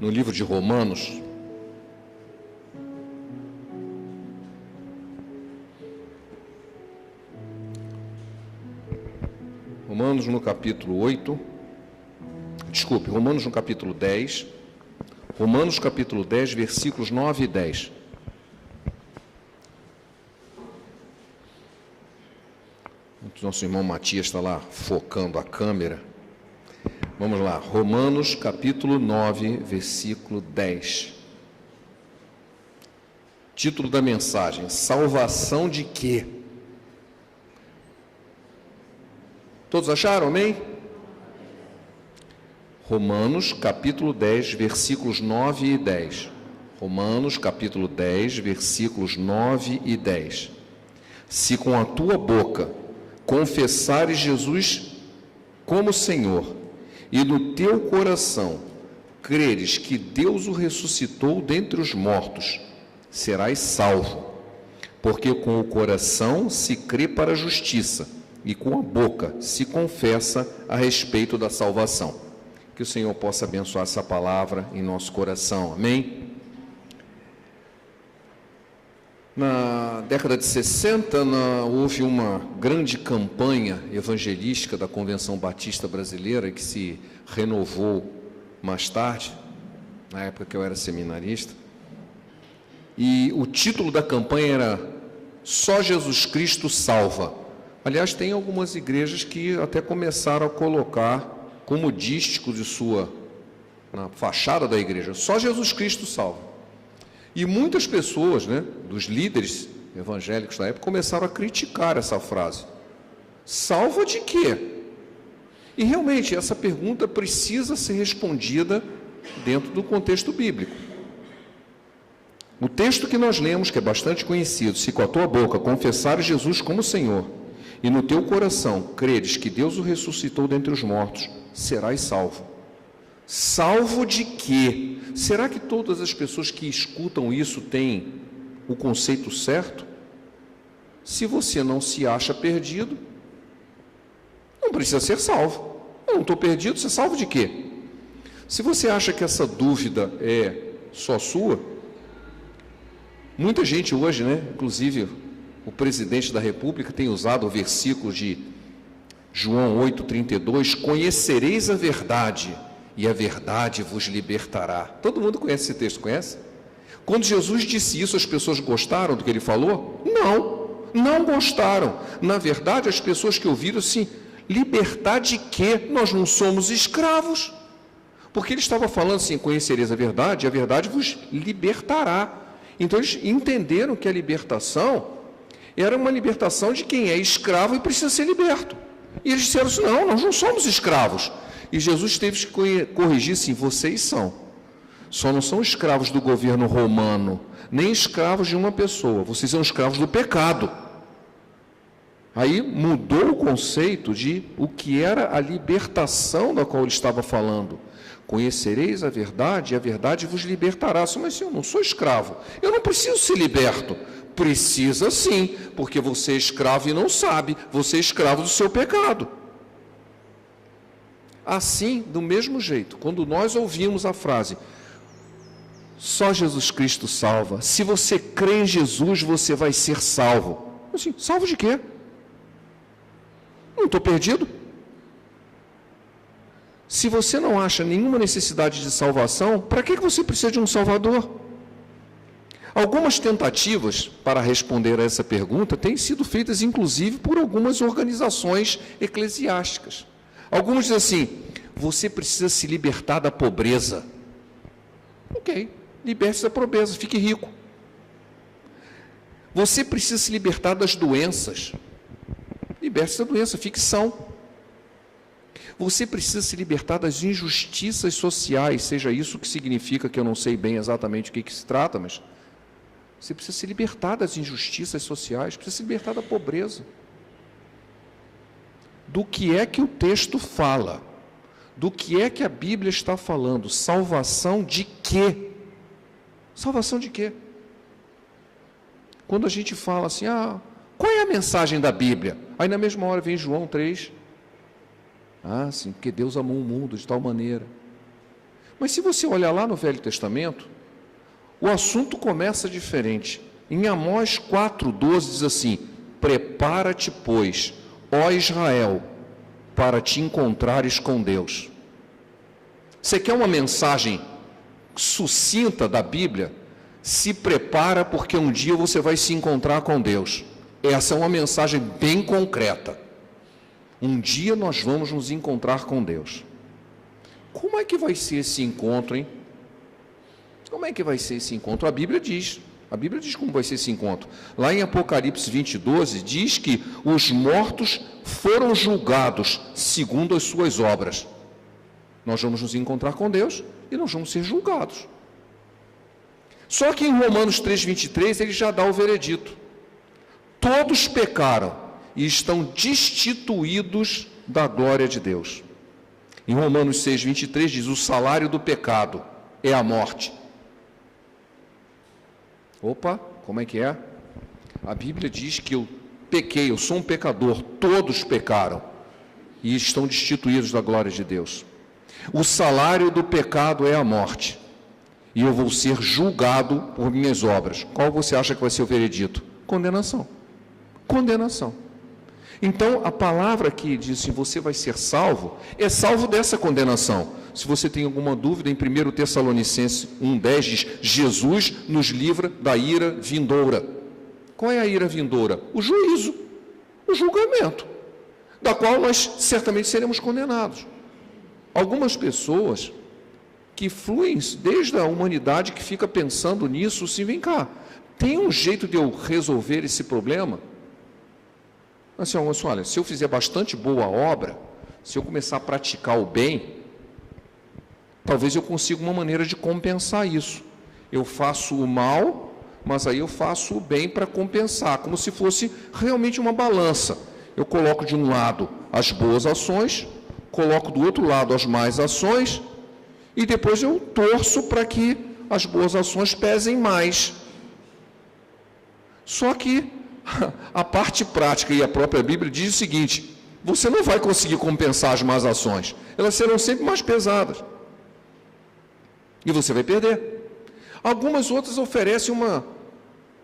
no livro de Romanos. Romanos no capítulo 8, Romanos no capítulo 10, Romanos capítulo 10, versículos 9 e 10. Nosso irmão Matias está lá focando a câmera. Vamos lá, Romanos capítulo 9, versículo 10. Título da mensagem: salvação de quê? Todos acharam, amém? Romanos capítulo 10, versículos 9 e 10. Romanos capítulo 10, versículos 9 e 10. Se com a tua boca confessares Jesus como Senhor, e no teu coração creres que Deus o ressuscitou dentre os mortos, serás salvo. Porque com o coração se crê para a justiça, e com a boca se confessa a respeito da salvação. Que o Senhor possa abençoar essa palavra em nosso coração, amém? Na década de 60, houve uma grande campanha evangelística da Convenção Batista Brasileira, que se renovou mais tarde, na época que eu era seminarista, e o título da campanha era Só Jesus Cristo Salva. Aliás, tem algumas igrejas que até começaram a colocar como dístico na fachada da igreja, Só Jesus Cristo Salva. E muitas pessoas, dos líderes evangélicos da época, começaram a criticar essa frase. Salva de quê? E realmente essa pergunta precisa ser respondida dentro do contexto bíblico. O texto que nós lemos, que é bastante conhecido: se com a tua boca confessares Jesus como Senhor, e no teu coração creres que Deus o ressuscitou dentre os mortos, serás salvo. Salvo de quê? Será que todas as pessoas que escutam isso têm o conceito certo? Se você não se acha perdido, não precisa ser salvo. Eu não estou perdido, você é salvo de quê? Se você acha que essa dúvida é só sua, muita gente hoje, inclusive o presidente da República, tem usado o versículo de João 8,32, conhecereis a verdade, e a verdade vos libertará. Todo mundo conhece esse texto, conhece? Quando Jesus disse isso, as pessoas gostaram do que ele falou? Não gostaram. Na verdade, as pessoas que ouviram assim, libertar de quê? Nós não somos escravos. Porque ele estava falando assim, conhecereis a verdade, e a verdade vos libertará. Então eles entenderam que a libertação era uma libertação de quem é escravo e precisa ser liberto. E eles disseram assim, não, nós não somos escravos. E Jesus teve que corrigir, sim, vocês são. Só não são escravos do governo romano, nem escravos de uma pessoa. Vocês são escravos do pecado. Aí mudou o conceito de o que era a libertação da qual ele estava falando. Conhecereis a verdade, e a verdade vos libertará. Mas eu não sou escravo, eu não preciso ser liberto. Precisa sim, porque você é escravo e não sabe, você é escravo do seu pecado. Assim, do mesmo jeito, quando nós ouvimos a frase, só Jesus Cristo salva, se você crê em Jesus, você vai ser salvo. Assim, salvo de quê? Não estou perdido. Se você não acha nenhuma necessidade de salvação, para que você precisa de um Salvador? Algumas tentativas para responder a essa pergunta têm sido feitas, inclusive, por algumas organizações eclesiásticas. Alguns dizem assim, você precisa se libertar da pobreza. Ok, liberte-se da pobreza, fique rico. Você precisa se libertar das doenças. Liberte-se da doença, fique são. Você precisa se libertar das injustiças sociais, seja isso que significa, que eu não sei bem exatamente o que se trata, mas você precisa se libertar das injustiças sociais, precisa se libertar da pobreza. Do que é que o texto fala? Do que é que a Bíblia está falando? Salvação de quê? Salvação de quê? Quando a gente fala assim, qual é a mensagem da Bíblia? Aí na mesma hora vem João 3. Sim, porque Deus amou o mundo de tal maneira. Mas se você olhar lá no Velho Testamento, o assunto começa diferente. Em Amós 4,12 diz assim: prepara-te, pois, ó Israel, para te encontrares com Deus. Você quer uma mensagem sucinta da Bíblia? Se prepara, porque um dia você vai se encontrar com Deus. Essa é uma mensagem bem concreta. Um dia nós vamos nos encontrar com Deus. Como é que vai ser esse encontro, hein? Como é que vai ser esse encontro? A Bíblia diz como vai ser esse encontro. Lá em Apocalipse 20:12 diz que os mortos foram julgados segundo as suas obras. Nós vamos nos encontrar com Deus e nós vamos ser julgados. Só que em Romanos 3:23 ele já dá o veredito. Todos pecaram e estão destituídos da glória de Deus. Em Romanos 6:23 diz: o salário do pecado é a morte. Opa, como é que é? A Bíblia diz que eu pequei, eu sou um pecador, todos pecaram e estão destituídos da glória de Deus. O salário do pecado é a morte, e eu vou ser julgado por minhas obras. Qual você acha que vai ser o veredito? Condenação. Condenação. Então, a palavra que diz assim, você vai ser salvo, é salvo dessa condenação. Se você tem alguma dúvida, em 1 Tessalonicenses 1:10 diz: Jesus nos livra da ira vindoura. Qual é a ira vindoura? O juízo, o julgamento, da qual nós certamente seremos condenados. Algumas pessoas que fluem desde a humanidade que fica pensando nisso, assim, vem cá, tem um jeito de eu resolver esse problema? Assim, olha, se eu fizer bastante boa obra, se eu começar a praticar o bem, talvez eu consiga uma maneira de compensar isso. Eu faço o mal, mas aí eu faço o bem para compensar, como se fosse realmente uma balança. Eu coloco de um lado as boas ações, coloco do outro lado as más ações, e depois eu torço para que as boas ações pesem mais. Só que a parte prática e a própria Bíblia diz o seguinte: você não vai conseguir compensar as más ações, elas serão sempre mais pesadas, e você vai perder. Algumas outras oferecem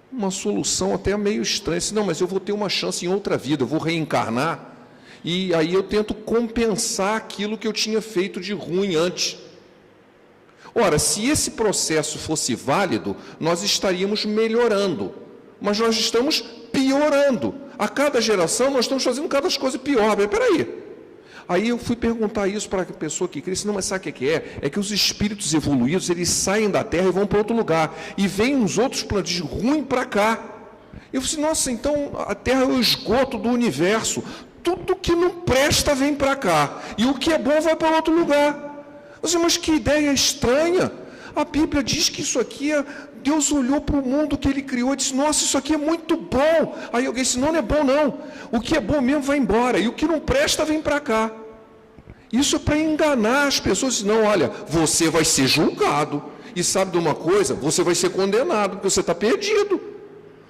uma solução até meio estranha, assim, não, mas eu vou ter uma chance em outra vida, eu vou reencarnar, e aí eu tento compensar aquilo que eu tinha feito de ruim antes. Ora, se esse processo fosse válido, nós estaríamos melhorando, mas nós estamos piorando. A cada geração nós estamos fazendo cada coisa pior. Mas peraí. Aí eu fui perguntar isso para a pessoa que crê, não, mas sabe o que é? É que os espíritos evoluídos, eles saem da Terra e vão para outro lugar, e vêm uns outros planetas de ruim para cá. Eu falei, nossa, então a Terra é o esgoto do universo, tudo que não presta vem para cá, e o que é bom vai para outro lugar. Eu falei, mas que ideia estranha. A Bíblia diz que isso aqui Deus olhou para o mundo que Ele criou e disse, nossa, isso aqui é muito bom. Aí alguém disse, não é bom não, o que é bom mesmo vai embora, e o que não presta vem para cá. Isso é para enganar as pessoas. Não, olha, você vai ser julgado, e sabe de uma coisa? Você vai ser condenado, porque você está perdido.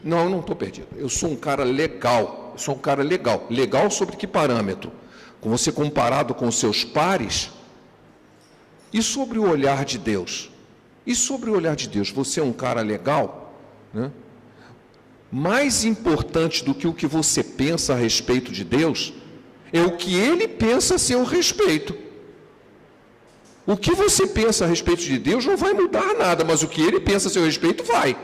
Não, eu não estou perdido, eu sou um cara legal, legal sobre que parâmetro? Com você comparado com os seus pares? E sobre o olhar de Deus? Você é um cara legal? Né? Mais importante do que o que você pensa a respeito de Deus, é o que Ele pensa a seu respeito. O que você pensa a respeito de Deus não vai mudar nada, mas o que Ele pensa a seu respeito vai.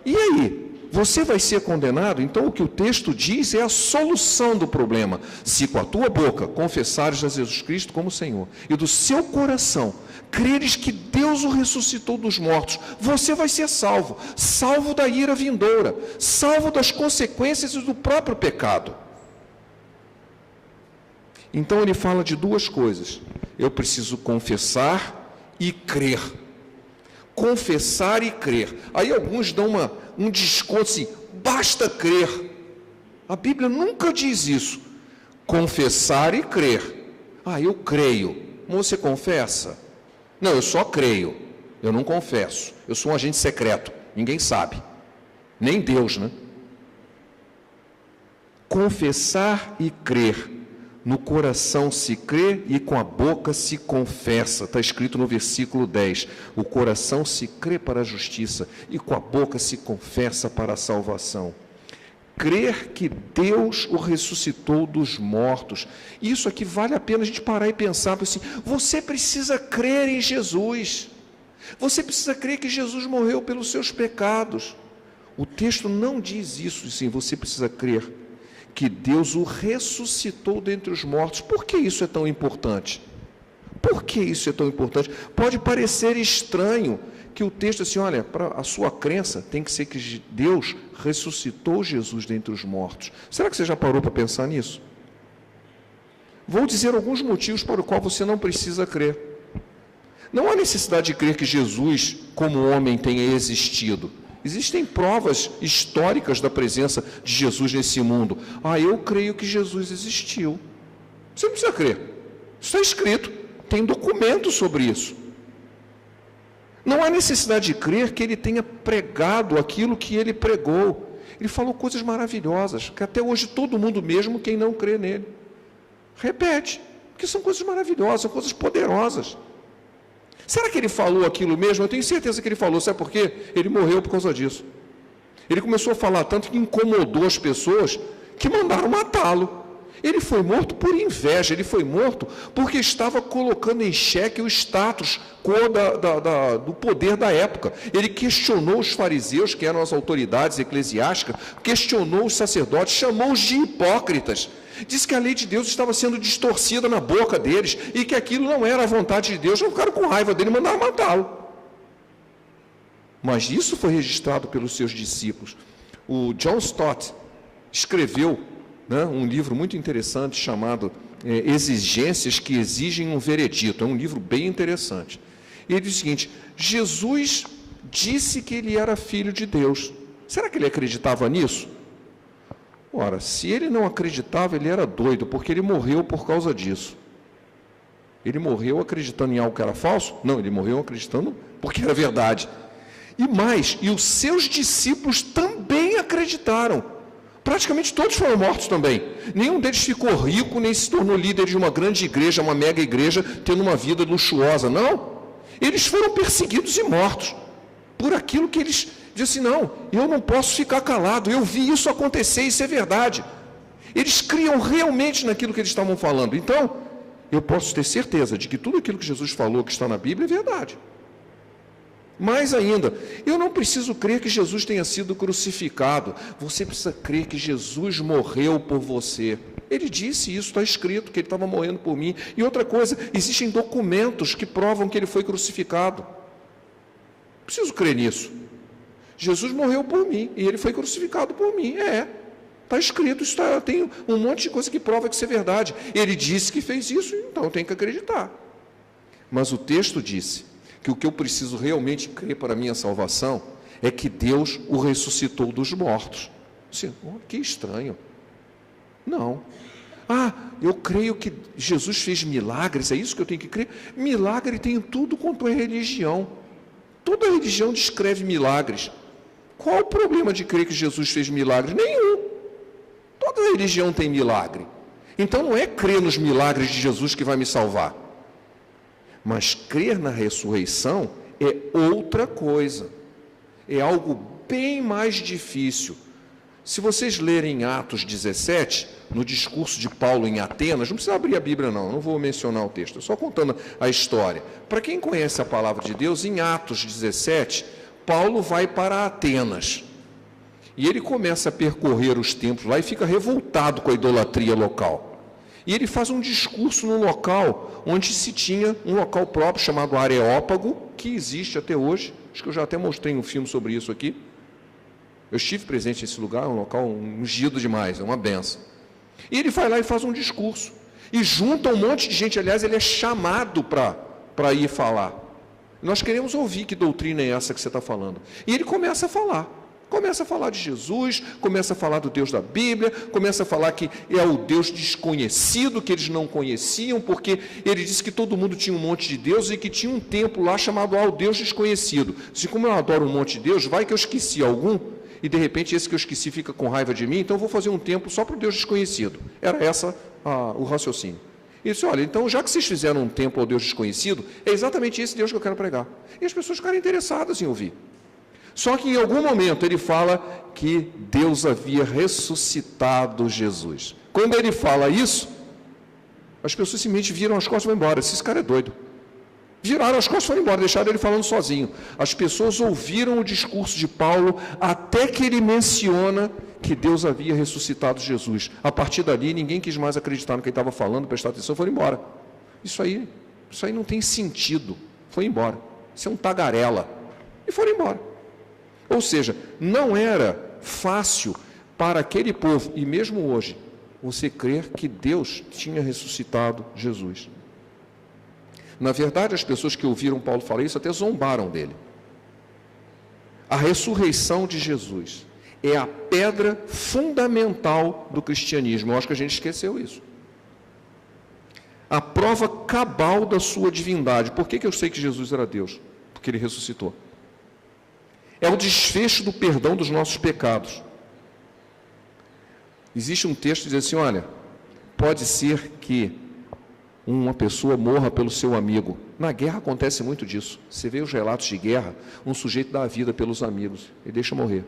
E aí? Você vai ser condenado? Então o que o texto diz é a solução do problema. Se com a tua boca confessares a Jesus Cristo como Senhor, e do seu coração creres que Deus o ressuscitou dos mortos, você vai ser salvo, salvo da ira vindoura, salvo das consequências do próprio pecado. Então ele fala de duas coisas: eu preciso confessar e crer. Confessar e crer. Aí alguns dão um desconto assim, basta crer. A Bíblia nunca diz isso. Confessar e crer. Eu creio. Você confessa? Não, eu só creio. Eu não confesso. Eu sou um agente secreto. Ninguém sabe. Nem Deus, né? Confessar e crer. no coração se crê e com a boca se confessa. Está escrito no versículo 10. O coração se crê para a justiça e com a boca se confessa para a salvação. Crer que Deus o ressuscitou dos mortos. Isso aqui vale a pena a gente parar e pensar assim, você precisa crer em Jesus. Você precisa crer que Jesus morreu pelos seus pecados. O texto não diz isso, sim, você precisa crer que Deus o ressuscitou dentre os mortos. Por que isso é tão importante? Por que isso é tão importante? Pode parecer estranho que o texto assim, olha, para a sua crença tem que ser que Deus ressuscitou Jesus dentre os mortos. Será que você já parou para pensar nisso? Vou dizer alguns motivos para o qual você não precisa crer. Não há necessidade de crer que Jesus, como homem, tenha existido. Existem provas históricas da presença de Jesus nesse mundo. Eu creio que Jesus existiu. Você não precisa crer. Isso está escrito. Tem documento sobre isso. Não há necessidade de crer que ele tenha pregado aquilo que ele pregou. Ele falou coisas maravilhosas, que até hoje todo mundo, mesmo quem não crê nele, repete, porque são coisas maravilhosas, são coisas poderosas. Será que ele falou aquilo mesmo? Eu tenho certeza que ele falou, sabe por quê? Ele morreu por causa disso. Ele começou a falar tanto que incomodou as pessoas que mandaram matá-lo. Ele foi morto por inveja, ele foi morto porque estava colocando em xeque o status quo do poder da época. Ele questionou os fariseus, que eram as autoridades eclesiásticas, questionou os sacerdotes, chamou-os de hipócritas. Disse que a lei de Deus estava sendo distorcida na boca deles e que aquilo não era a vontade de Deus. Não ficaram com raiva dele e mandaram matá-lo. Mas isso foi registrado pelos seus discípulos. O John Stott escreveu um livro muito interessante chamado Exigências que Exigem um Veredito. É um livro bem interessante. Ele diz o seguinte, Jesus disse que ele era filho de Deus. Será que ele acreditava nisso? Ora, se ele não acreditava, ele era doido, porque ele morreu por causa disso. Ele morreu acreditando em algo que era falso? Não, ele morreu acreditando porque era verdade. E mais, e os seus discípulos também acreditaram. Praticamente todos foram mortos também. Nenhum deles ficou rico, nem se tornou líder de uma grande igreja, uma mega igreja, tendo uma vida luxuosa. Não. Eles foram perseguidos e mortos por aquilo que eles diziam assim, não, eu não posso ficar calado, eu vi isso acontecer, isso é verdade. Eles criam realmente naquilo que eles estavam falando. Então, eu posso ter certeza de que tudo aquilo que Jesus falou que está na Bíblia é verdade. Mais ainda, eu não preciso crer que Jesus tenha sido crucificado. Você precisa crer que Jesus morreu por você. Ele disse isso, está escrito, que ele estava morrendo por mim. E outra coisa, existem documentos que provam que ele foi crucificado. Preciso crer nisso. Jesus morreu por mim e ele foi crucificado por mim. Está escrito, tem um monte de coisa que prova que isso é verdade. Ele disse que fez isso, então eu tenho que acreditar. Mas o texto disse que o que eu preciso realmente crer para a minha salvação é que Deus o ressuscitou dos mortos. Assim, que estranho. Não. Eu creio que Jesus fez milagres, é isso que eu tenho que crer? Milagre tem tudo quanto é religião. Toda religião descreve milagres. Qual o problema de crer que Jesus fez milagres? Nenhum. Toda religião tem milagre. Então não é crer nos milagres de Jesus que vai me salvar. Mas crer na ressurreição é outra coisa. É algo bem mais difícil. Se vocês lerem Atos 17, no discurso de Paulo em Atenas, não precisa abrir a Bíblia não vou mencionar o texto, só contando a história. Para quem conhece a palavra de Deus, em Atos 17, Paulo vai para Atenas. E ele começa a percorrer os templos lá e fica revoltado com a idolatria local. E ele faz um discurso no local onde se tinha um local próprio chamado Areópago, que existe até hoje. Acho que eu já até mostrei um filme sobre isso aqui. Eu estive presente nesse lugar, é um local ungido demais, é uma benção. E ele vai lá e faz um discurso. E junta um monte de gente, aliás, ele é chamado para ir falar. Nós queremos ouvir que doutrina é essa que você está falando. E ele começa a falar. Começa a falar de Jesus, começa a falar do Deus da Bíblia, começa a falar que é o Deus desconhecido, que eles não conheciam, porque ele disse que todo mundo tinha um monte de Deus e que tinha um templo lá chamado ao Deus desconhecido. Se como eu adoro um monte de Deus, vai que eu esqueci algum, e de repente esse que eu esqueci fica com raiva de mim, então eu vou fazer um templo só para o Deus desconhecido. Era essa o raciocínio. Ele disse, olha, então já que vocês fizeram um templo ao Deus desconhecido, é exatamente esse Deus que eu quero pregar. E as pessoas ficaram interessadas em ouvir. Só que em algum momento ele fala que Deus havia ressuscitado Jesus. Quando ele fala isso, as pessoas simplesmente viram as costas e vão embora. Esse cara é doido. Viraram as costas e foram embora, deixaram ele falando sozinho. As pessoas ouviram o discurso de Paulo até que ele menciona que Deus havia ressuscitado Jesus. A partir dali, ninguém quis mais acreditar no que ele estava falando, prestar atenção, foram embora. Isso aí não tem sentido. Foi embora. Isso é um tagarela. E foram embora. Ou seja, não era fácil para aquele povo, e mesmo hoje, você crer que Deus tinha ressuscitado Jesus. Na verdade, as pessoas que ouviram Paulo falar isso até zombaram dele. A ressurreição de Jesus é a pedra fundamental do cristianismo. Eu acho que a gente esqueceu isso. A prova cabal da sua divindade. Por que eu sei que Jesus era Deus? Porque ele ressuscitou. É o desfecho do perdão dos nossos pecados. Existe um texto que diz assim, olha, pode ser que uma pessoa morra pelo seu amigo. Na guerra acontece muito disso. Você vê os relatos de guerra, um sujeito dá a vida pelos amigos, ele deixa morrer.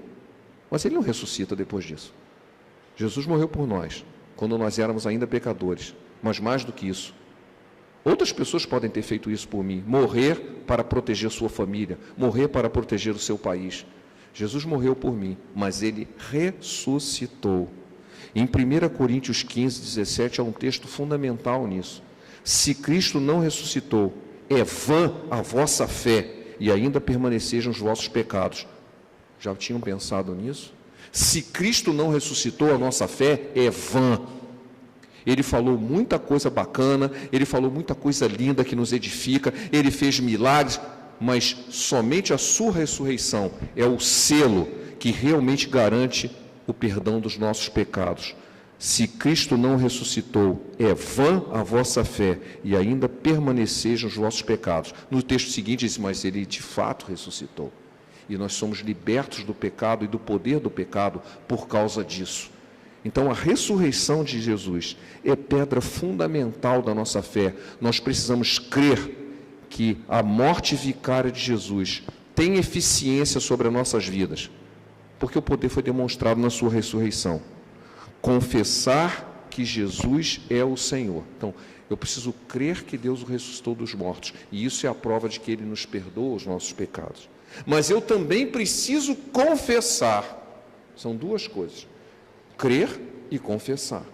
Mas ele não ressuscita depois disso. Jesus morreu por nós, quando nós éramos ainda pecadores. Mas mais do que isso, outras pessoas podem ter feito isso por mim. Morrer para proteger sua família, morrer para proteger o seu país. Jesus morreu por mim, mas ele ressuscitou. Em 1 Coríntios 15, 17, há um texto fundamental nisso. Se Cristo não ressuscitou, é vã a vossa fé, e ainda permanecejam os vossos pecados. Já tinham pensado nisso? Se Cristo não ressuscitou, a nossa fé é vã. Ele falou muita coisa bacana, ele falou muita coisa linda que nos edifica, ele fez milagres, mas somente a sua ressurreição é o selo que realmente garante o perdão dos nossos pecados. Se Cristo não ressuscitou, é vã a vossa fé, e ainda permanecejam os vossos pecados. No texto seguinte diz, mas ele de fato ressuscitou. E nós somos libertos do pecado e do poder do pecado por causa disso. Então, a ressurreição de Jesus é pedra fundamental da nossa fé. Nós precisamos crer que a morte vicária de Jesus tem eficiência sobre as nossas vidas, porque o poder foi demonstrado na sua ressurreição. Confessar que Jesus é o Senhor. Então, eu preciso crer que Deus o ressuscitou dos mortos, e isso é a prova de que Ele nos perdoa os nossos pecados. Mas eu também preciso confessar. São duas coisas. Crer e confessar.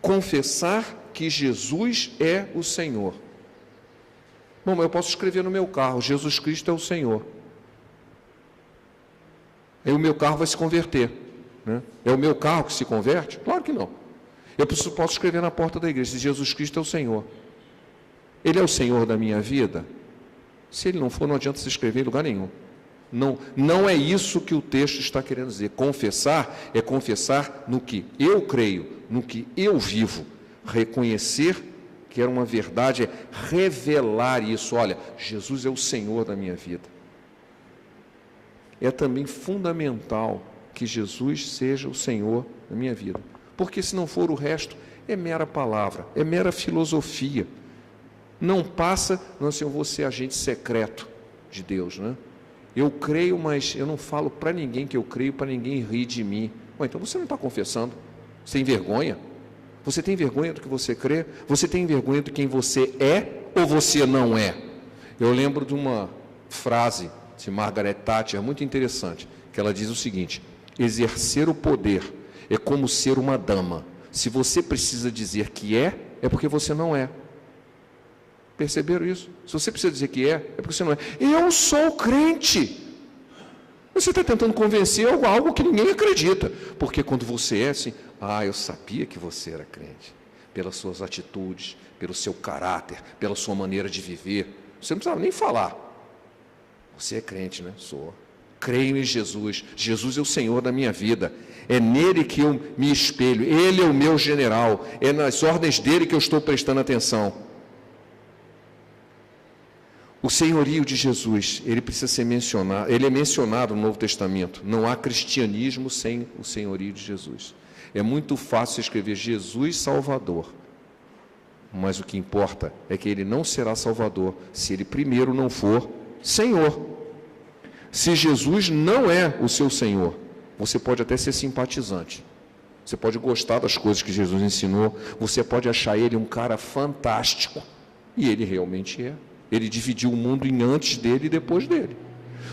Confessar que Jesus é o Senhor. Bom, mas eu posso escrever no meu carro, Jesus Cristo é o Senhor. Aí o meu carro vai se converter, né? É o meu carro que se converte? Claro que não. Eu posso escrever na porta da igreja, Jesus Cristo é o Senhor. Ele é o Senhor da minha vida? Se Ele não for, não adianta se escrever em lugar nenhum. Não é isso que o texto está querendo dizer. Confessar é confessar no que eu creio, no que eu vivo. Reconhecer que era uma verdade, é revelar isso. Olha, Jesus é o Senhor da minha vida. É também fundamental que Jesus seja o Senhor da minha vida. Porque se não for, o resto é mera palavra, é mera filosofia. Não passa, não, assim, eu vou ser agente secreto de Deus, né? Eu creio, mas eu não falo para ninguém que eu creio, para ninguém rir de mim. Bom, então você não está confessando. Você tem vergonha? Você tem vergonha do que você crê? Você tem vergonha de quem você é ou você não é? Eu lembro de uma frase de Margaret Thatcher, muito interessante, que ela diz o seguinte: exercer o poder é como ser uma dama. Se você precisa dizer que é porque você não é. Perceberam isso? Se você precisa dizer que é porque você não é. Eu sou crente. Você está tentando convencer algo que ninguém acredita. Porque quando você é assim, eu sabia que você era crente. Pelas suas atitudes, pelo seu caráter, pela sua maneira de viver. Você não precisava nem falar. Você é crente, né? Sou. Creio em Jesus. Jesus é o Senhor da minha vida. É nele que eu me espelho. Ele é o meu general. É nas ordens dele que eu estou prestando atenção. O senhorio de Jesus, ele precisa ser mencionado, ele é mencionado no Novo Testamento. Não há cristianismo sem o senhorio de Jesus. É muito fácil escrever Jesus Salvador, Mas o que importa é que ele não será Salvador se ele primeiro não for Senhor. Se Jesus não é o seu Senhor, você pode até ser simpatizante. Você pode gostar das coisas que Jesus ensinou, você pode achar ele um cara fantástico, e ele realmente é. Ele dividiu o mundo em antes dele e depois dele.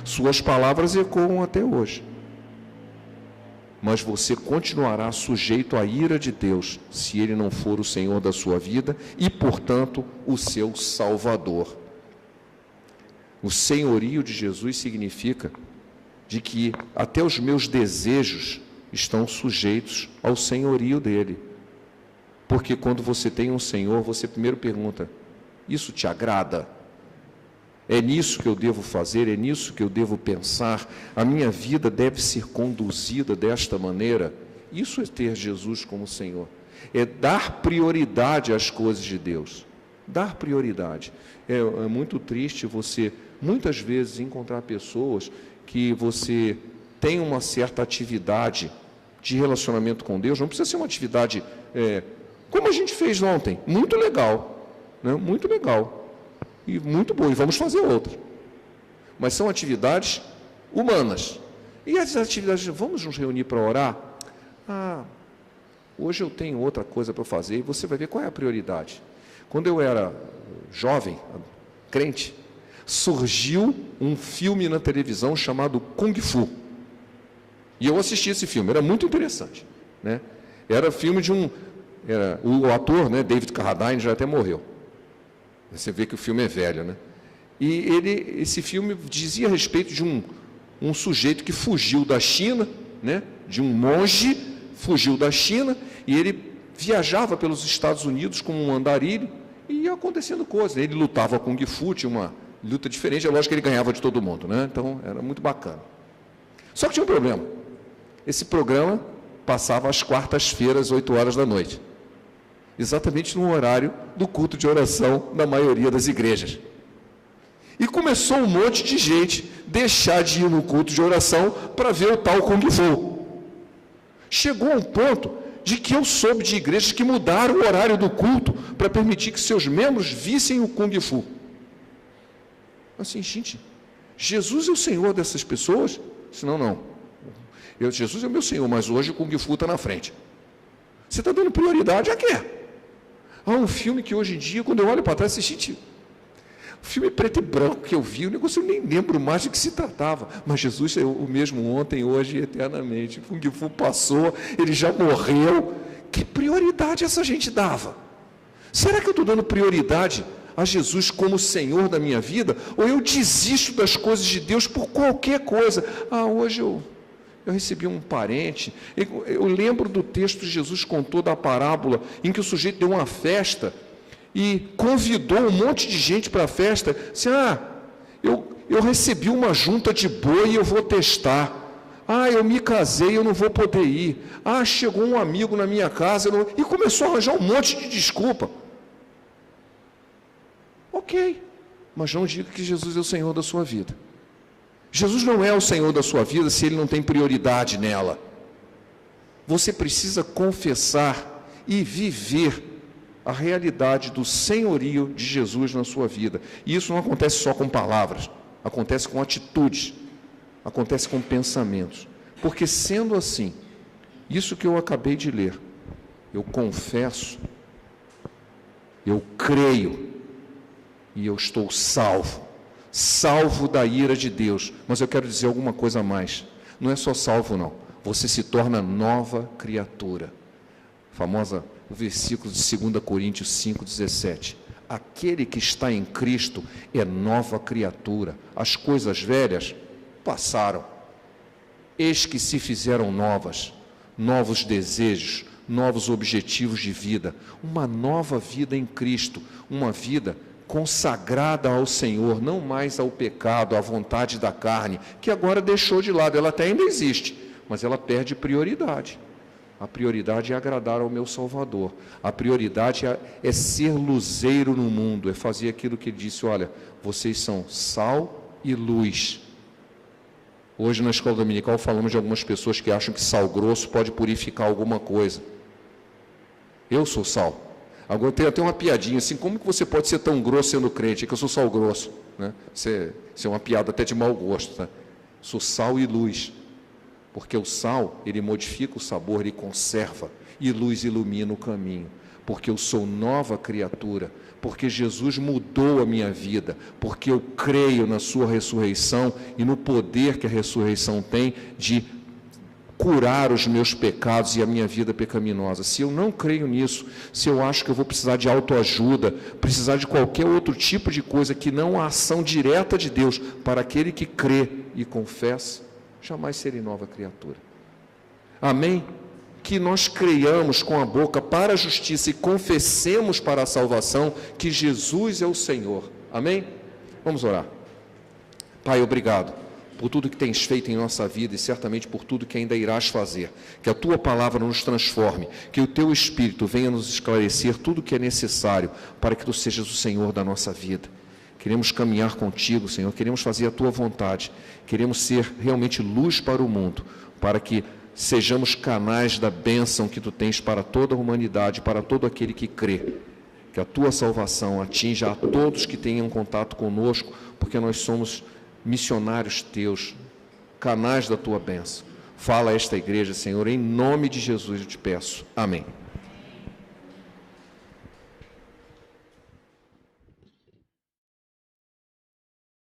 Suas palavras ecoam até hoje. Mas você continuará sujeito à ira de Deus, se ele não for o Senhor da sua vida e, portanto, o seu Salvador. O senhorio de Jesus significa de que até os meus desejos estão sujeitos ao senhorio dele. Porque quando você tem um Senhor, você primeiro pergunta: isso te agrada? É nisso que eu devo fazer? É nisso que eu devo pensar? A minha vida deve ser conduzida desta maneira? Isso é ter Jesus como Senhor. É dar prioridade às coisas de Deus. Dar prioridade. É muito triste você, muitas vezes, encontrar pessoas que você tem uma certa atividade de relacionamento com Deus. Não precisa ser uma atividade como a gente fez ontem. Muito legal, né? Muito legal. E muito bom, e vamos fazer outra. Mas são atividades humanas. E as atividades, vamos nos reunir para orar? Hoje eu tenho outra coisa para fazer, e você vai ver qual é a prioridade. Quando eu era jovem, crente, surgiu um filme na televisão chamado Kung Fu. E eu assisti esse filme, era muito interessante, né? Era filme de o ator, né, David Carradine, já até morreu. Você vê que o filme é velho, né? E esse filme dizia a respeito de um sujeito que fugiu da China, né? De um monge, fugiu da China, e ele viajava pelos Estados Unidos como um andarilho, e ia acontecendo coisas. Ele lutava Kung Fu, tinha uma luta diferente, é lógico que ele ganhava de todo mundo, né? Então, era muito bacana. Só que tinha um problema. Esse programa passava às quartas-feiras, 8 horas da noite. Exatamente no horário do culto de oração da maioria das igrejas. E começou um monte de gente deixar de ir no culto de oração para ver o tal Kung Fu. Chegou a um ponto de que eu soube de igrejas que mudaram o horário do culto para permitir que seus membros vissem o Kung Fu. Assim, gente, Jesus é o Senhor dessas pessoas? Senão, não. Jesus é o meu Senhor, mas hoje o Kung Fu está na frente. Você está dando prioridade a quê? Um filme que hoje em dia, quando eu olho para trás, assisti, o filme preto e branco que eu vi, o negócio eu nem lembro mais de que se tratava. Mas Jesus é o mesmo ontem, hoje e eternamente. O Kung Fu passou, ele já morreu. Que prioridade essa gente dava? Será que eu estou dando prioridade a Jesus como Senhor da minha vida? Ou eu desisto das coisas de Deus por qualquer coisa? Hoje eu recebi um parente. Eu lembro do texto de Jesus contou da parábola em que o sujeito deu uma festa e convidou um monte de gente para a festa. Assim, eu recebi uma junta de boi e eu vou testar. Eu me casei, eu não vou poder ir. Chegou um amigo na minha casa e começou a arranjar um monte de desculpa. Ok, mas não diga que Jesus é o Senhor da sua vida. Jesus não é o Senhor da sua vida se Ele não tem prioridade nela. Você precisa confessar e viver a realidade do senhorio de Jesus na sua vida. E isso não acontece só com palavras, acontece com atitudes, acontece com pensamentos. Porque sendo assim, isso que eu acabei de ler, eu confesso, eu creio e eu estou salvo da ira de Deus. Mas eu quero dizer alguma coisa a mais. Não é só salvo, não. Você se torna nova criatura. O versículo de 2 Coríntios 5,17. Aquele que está em Cristo é nova criatura. As coisas velhas passaram. Eis que se fizeram novas. Novos desejos, novos objetivos de vida. Uma nova vida em Cristo. Uma vida consagrada ao Senhor, não mais ao pecado, à vontade da carne, que agora deixou de lado. Ela até ainda existe, mas ela perde prioridade. A prioridade é agradar ao meu Salvador. A prioridade é ser luzeiro no mundo, é fazer aquilo que ele disse: olha, vocês são sal e luz. Hoje na escola dominical falamos de algumas pessoas que acham que sal grosso pode purificar alguma coisa. Eu sou sal. Agora tem até uma piadinha assim, como que você pode ser tão grosso sendo crente? É que eu sou sal grosso, né? Isso é uma piada até de mau gosto, tá? Sou sal e luz, porque o sal, ele modifica o sabor, ele conserva, e luz ilumina o caminho, porque eu sou nova criatura, porque Jesus mudou a minha vida, porque eu creio na sua ressurreição e no poder que a ressurreição tem de curar os meus pecados e a minha vida pecaminosa. Se eu não creio nisso, se eu acho que eu vou precisar de autoajuda, precisar de qualquer outro tipo de coisa que não a ação direta de Deus para aquele que crê e confessa, jamais serei nova criatura. Amém? Que nós creiamos com a boca para a justiça e confessemos para a salvação que Jesus é o Senhor. Amém? Vamos orar. Pai, obrigado por tudo que tens feito em nossa vida e certamente por tudo que ainda irás fazer. Que a Tua palavra nos transforme, que o Teu Espírito venha nos esclarecer tudo o que é necessário para que Tu sejas o Senhor da nossa vida. Queremos caminhar contigo, Senhor, queremos fazer a Tua vontade, queremos ser realmente luz para o mundo, para que sejamos canais da bênção que Tu tens para toda a humanidade, para todo aquele que crê. Que a Tua salvação atinja a todos que tenham contato conosco, porque nós somos missionários Teus, canais da Tua bênção. Fala a esta igreja, Senhor, em nome de Jesus eu te peço. Amém.